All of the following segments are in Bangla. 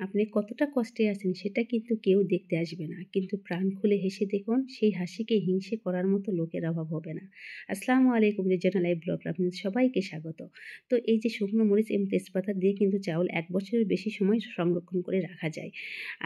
আপনি কতটা কষ্টে আছেন সেটা কিন্তু কেউ দেখতে আসবে না। কিন্তু প্রাণ খুলে হেসে দেখুন, সেই হাসিকে হিংসে করার মতো লোকের অভাব হবে না। আসসালামু আলাইকুম, রিজিওনাল লাইভ ব্লগে আপনাদের সবাইকে স্বাগত। তো এই যে শুকনো মরিচ এবং তেজপাতা দিয়ে কিন্তু চাউল ১ বছরের বেশি সময় সংরক্ষণ করে রাখা যায়।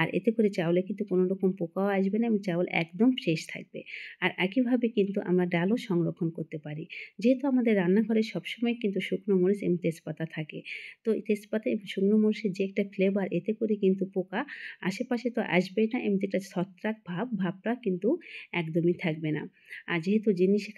আর এতে করে চাউলে কিন্তু কোনো রকম পোকাও আসবে না এবং চাউল একদম ফ্রেশ থাকবে। আর একইভাবে কিন্তু আমরা ডালও সংরক্ষণ করতে পারি। যেহেতু আমাদের রান্নাঘরে সবসময় কিন্তু শুকনো মরিচ এবং তেজপাতা থাকে। তো এই তেজপাতা এবং শুকনো মরিচের যে একটা ফ্লেভার, এতে করে কিন্তু পোকা আশেপাশে তো আসবেই না, এমনি একটা ছত্রাক ভাবটা কিন্তু একদমই থাকবে না। আর যেহেতু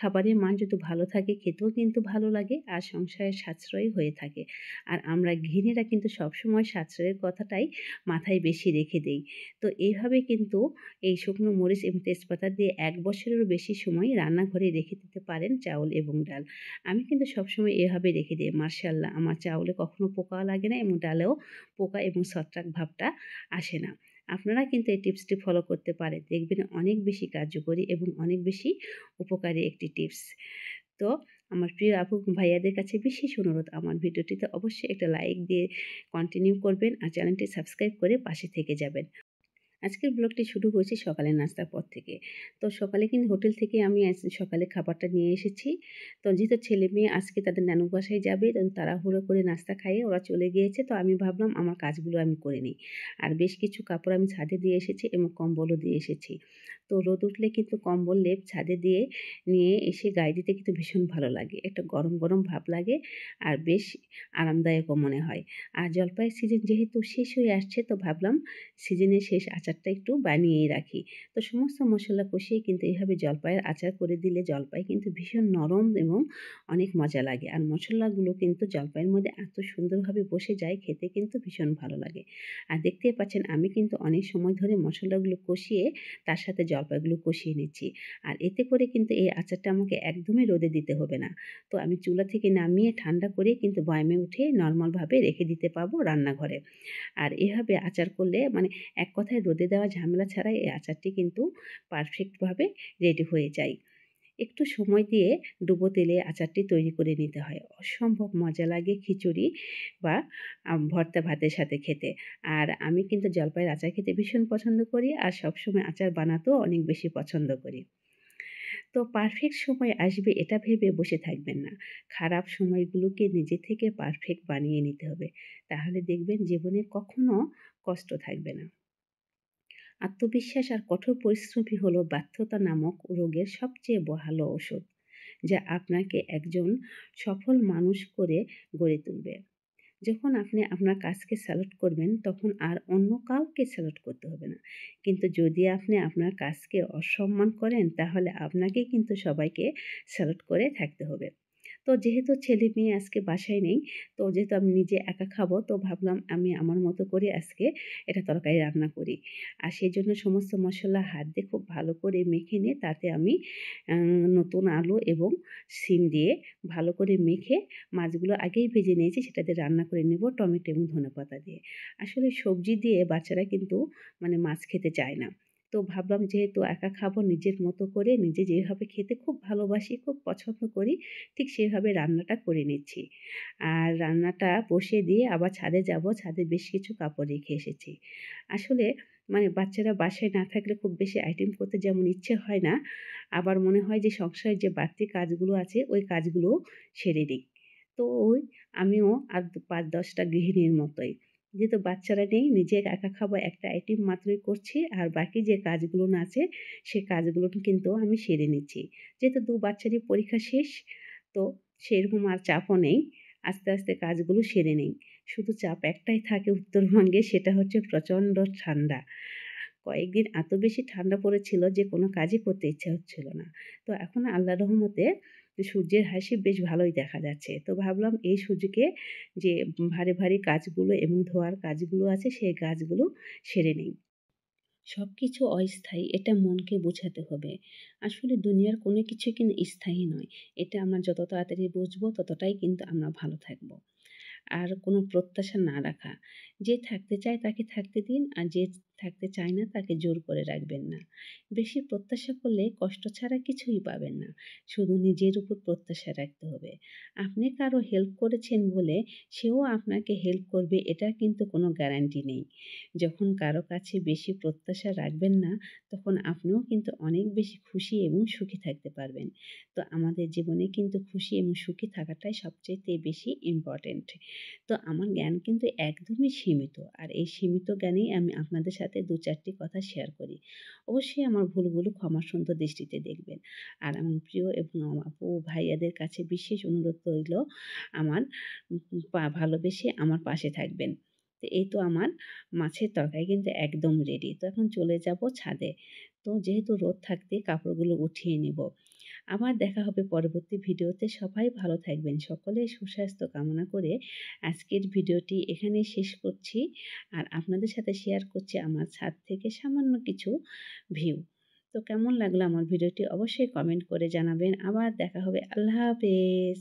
খাবারের মান যদি ভালো থাকে, খেতেও কিন্তু ভালো লাগে আর সংসারের সাশ্রয়ী হয়ে থাকে। আর আমরা গৃহিণীরা কিন্তু সবসময় সাশ্রয়ের কথাটাই মাথায় বেশি রেখে দেই। তো এইভাবে কিন্তু এই শুকনো মরিচ এবং তেজপাতা দিয়ে ১ বছরেরও বেশি সময় রান্নাঘরে রেখে দিতে পারেন চাউল এবং ডাল। আমি কিন্তু সবসময় এভাবে রেখে দিই। মাশাআল্লাহ, আমার চাউলে কখনো পোকাও লাগে না এবং ডালেও পোকা এবং ছত্রাক ভাবটা আসে না। আপনারা কিন্তু এই টিপসটি ফলো করতে পারেন। দেখবেন অনেক বেশি কার্যকরী এবং অনেক বেশি উপকারী একটি টিপস। তো আমার প্রিয় আপু ভাইয়াদের কাছে বিশেষ অনুরোধ, আমার ভিডিওটিতে অবশ্যই একটা লাইক দিয়ে কন্টিনিউ করবেন আর চ্যানেলটি সাবস্ক্রাইব করে পাশে থেকে যাবেন। আজকের ব্লগটি শুরু হয়েছে সকালের নাস্তার পর থেকে। তো সকালে কিন্তু হোটেল থেকে আমি সকালে খাবারটা নিয়ে এসেছি। তো যেহেতু ছেলে-মেয়ে আজকে তাদের নানুর বাসায় যাবে, তো তাড়াহুড়ো করে নাস্তা খাইয়ে ওরা চলে গিয়েছে। তো আমি ভাবলাম আমার কাজগুলো আমি করে নিই। আর বেশ কিছু কাপড় আমি ছাদে দিয়ে এসেছি এবং কম্বলও দিয়ে এসেছি। তো রোদ উঠলে কিন্তু কম্বল লেপ ছাদে দিয়ে নিয়ে এসে গায়ে দিতে কিন্তু ভীষণ ভালো লাগে। একটা গরম, গরম ভাব লাগে আর বেশ আরামদায়কও মনে হয়। আর জলপাইয়ের সিজন যেহেতু শেষ হয়ে আসছে, তো ভাবলাম সিজনের শেষ আচারটা একটু বানিয়েই রাখি। তো সমস্ত মসলা কষিয়ে কিন্তু এভাবে জলপাইয়ের আচার করে দিলে জলপাই কিন্তু ভীষণ নরম এবং অনেক মজা লাগে। আর মসলাগুলো কিন্তু জলপাইয়ের মধ্যে এত সুন্দরভাবে বসে যায়, খেতে কিন্তু ভীষণ ভালো লাগে। আর দেখতেই পাচ্ছেন আমি কিন্তু অনেক সময় ধরে মসলাগুলো কষিয়ে তার সাথে জলপাইগুলো কষিয়ে নিচ্ছি। আর এতে করে কিন্তু এই আচারটা আমাকে একদমই রোদে দিতে হবে না। তো আমি চুলা থেকে নামিয়ে ঠান্ডা করে কিন্তু বয়ামে উঠিয়ে নরমালভাবে রেখে দিতে পারবো রান্নাঘরে। আর এভাবে আচার করলে মানে এক কথায় রোদে দেওয়া ঝামেলা ছাড়াই এই আচারটি কিন্তু পারফেক্টভাবে রেডি হয়ে যায়। একটু সময় দিয়ে ডুবো তেলে আচারটি তৈরি করে নিতে হয়। অসম্ভব মজা লাগে খিচুড়ি বা ভর্তা ভাতের সাথে খেতে। আর আমি কিন্তু জলপাইয়ের আচার খেতে ভীষণ পছন্দ করি আর সবসময় আচার বানাতেও অনেক বেশি পছন্দ করি। তো পারফেক্ট সময় আসবে এটা ভেবে বসে থাকবেন না। খারাপ সময়গুলোকে নিজে থেকে পারফেক্ট বানিয়ে নিতে হবে। তাহলে দেখবেন জীবনে কখনো কষ্ট থাকবে না। আত্মবিশ্বাস আর কঠোর পরিশ্রমই হলো ব্যর্থতা নামক রোগের সবচেয়ে ভালো ওষুধ, যা আপনাকে একজন সফল মানুষ করে গড়ে তুলবে। যখন আপনি আপনার কাজকে স্যালুট করবেন, তখন আর অন্য কাউকে স্যালুট করতে হবে না। কিন্তু যদি আপনি আপনার কাজকে অসম্মান করেন, তাহলে আপনাকে কিন্তু সবাইকে স্যালুট করে থাকতে হবে। তো যেহেতু ছেলে-মেয়ে আজকে বাসায় নেই, তো যেহেতু আমি নিজে একা খাবো, তো ভাবলাম আমি আমার মতো করে আজকে এটা তরকারি রান্না করি। আর সেজন্য সমস্ত মসলা হাত দিয়ে খুব ভালো করে মেখে নিয়ে তাতে আমি নতুন আলু এবং শিম দিয়ে ভালো করে মেখে মাছগুলো আগেই ভেজে নিয়েছি, সেটা দিয়ে রান্না করে নেব টমেটো এবং ধনেপাতা দিয়ে। আসলে সবজি দিয়ে বাচ্চারা কিন্তু মানে মাছ খেতে চায় না। তো ভাবলাম যেহেতু একা খাবো, নিজের মতো করে নিজে যেভাবে খেতে খুব ভালোবাসি, খুব পছন্দ করি, ঠিক সেভাবে রান্নাটা করে নিচ্ছি। আর রান্নাটা বসিয়ে দিয়ে আবার ছাদে যাব। ছাদে বেশ কিছু কাপড় রেখে এসেছি। আসলে মানে বাচ্চারা বাসায় না থাকলে খুব বেশি আইটেম করতে যেমন ইচ্ছে হয় না, আবার মনে হয় যে সংসারের যে বাড়তি কাজগুলো আছে ওই কাজগুলোও সেরে নিই। তো ওই আমিও আর ৫-১০ টা গৃহিণীর মতোই। যেহেতু বাচ্চারা নেই, নিজে একা খাবো একটা আইটেম মাত্রই করছি আর বাকি যে কাজগুলো না আছে সে কাজগুলো কিন্তু আমি সেরে নিচ্ছি। যেহেতু ২ বাচ্চারই পরীক্ষা শেষ, তো সেরকম আর চাপও নেই। আস্তে, আস্তে কাজগুলো সেরে নেই। শুধু চাপ একটাই থাকে উত্তরবঙ্গে, সেটা হচ্ছে প্রচণ্ড ঠান্ডা। কয়েকদিন এত বেশি ঠান্ডা পড়েছিল যে কোনো কাজই করতে ইচ্ছা হচ্ছিল না। তো এখন আল্লাহর রহমতে সূর্যের হাসি বেশ ভালোই দেখা যাচ্ছে। তো ভাবলাম এই সুযোগে যে ভারী, ভারী কাজগুলো এবং ধোয়ার কাজগুলো আছে সেই কাজগুলো সেরে নেই। সবকিছু অস্থায়ী, এটা মনকে বোঝাতে হবে। আসলে দুনিয়ার কোনো কিছুই কিন্তু স্থায়ী নয়। এটা আমরা যত তাড়াতাড়ি বুঝবো ততটাই কিন্তু আমরা ভালো থাকবো। আর কোনো প্রত্যাশা না রাখা। যে থাকতে চায় তাকে থাকতে দিন, আর যে থাকতে চায় না তাকে জোর করে রাখবেন না। বেশি প্রত্যাশা করলে কষ্ট ছাড়া কিছুই পাবেন না। শুধু নিজের উপর প্রত্যাশা রাখতে হবে। আপনি কারো হেল্প করেছেন বলে সেও আপনাকে হেল্প করবে, এটার কিন্তু কোনো গ্যারান্টি নেই। যখন কারো কাছে বেশি প্রত্যাশা রাখবেন না, তখন আপনিও কিন্তু অনেক বেশি খুশি এবং সুখী থাকতে পারবেন। তো আমাদের জীবনে কিন্তু খুশি এবং সুখী থাকাটাই সবচাইতে বেশি ইম্পর্টেন্ট। তো আমার জ্ঞান কিন্তু একদমই সীমিত। আর এই সীমিত জ্ঞানেই আমি আপনাদের সাথে ২-৪ টি কথা শেয়ার করি। অবশ্যই আমার ভুলগুলো ক্ষমাসুন্দর দৃষ্টিতে দেখবেন। আর আমার প্রিয় এবং আমার আপু ভাইয়াদের কাছে বিশেষ অনুরোধ রইল আমার ভালোবেসে আমার পাশে থাকবেন। তো এই তো আমার মাছের তরকারি কিন্তু একদম রেডি। তো এখন চলে যাব ছাদে। তো যেহেতু রোদ থাকতে কাপড়গুলো উঠিয়ে নিব। আবার দেখা হবে পরবর্তী ভিডিওতে। সবাই ভালো থাকবেন। সকলের সুস্বাস্থ্য কামনা করে আজকের ভিডিওটি এখানেই শেষ করছি। আর আপনাদের সাথে শেয়ার করছি আমার ছাদ থেকে সামান্য কিছু ভিউ। তো কেমন লাগলো আমার ভিডিওটি অবশ্যই কমেন্ট করে জানাবেন। আবার দেখা হবে। আল্লাহ হাফেজ।